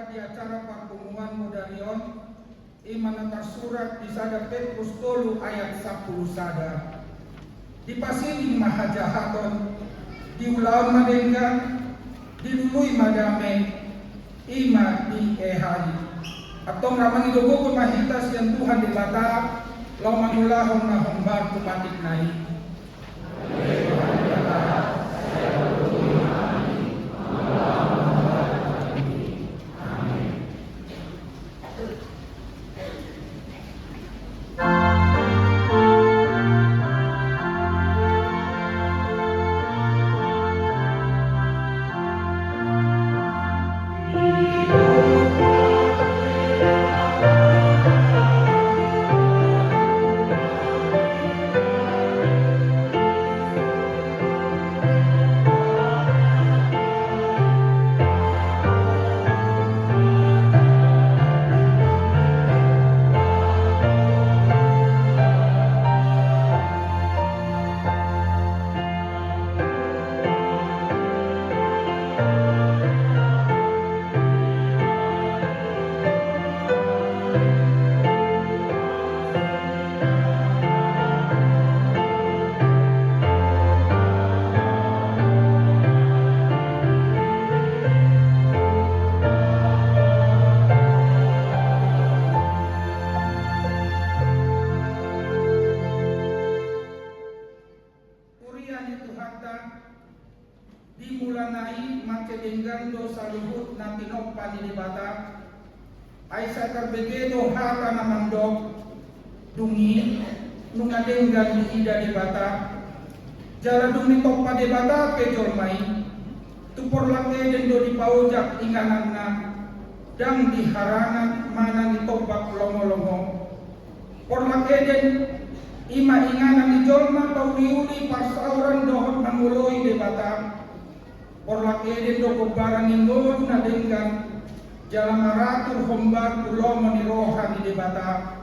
di acara pertemuan modalion iman tersurat di sada Petrus 3 ayat 10 sada. Di pasiling mahajahaton, di ulaun madenggan, dilului madame, ima di ehari. Atong ramang idogokon mahitas yang Tuhan di bata, lau manulahon na hombar kumatik naik. Dimulanai make denggando sa luhut na tinokpan ni bata ay sa karbegedo hata na mandok dungi nung adenggan di ida di bata jala dumi tokpa di bata pejol mai tupor lake dendo di paujak inganan na dang di harangan mana ni tokpak longo-longo por lake den ima inganan di jolma pauli pasauran dohot manguloy di bata Orlak eden doko barang ingon na denggan jalan maratur hombar pulau menirohan di debata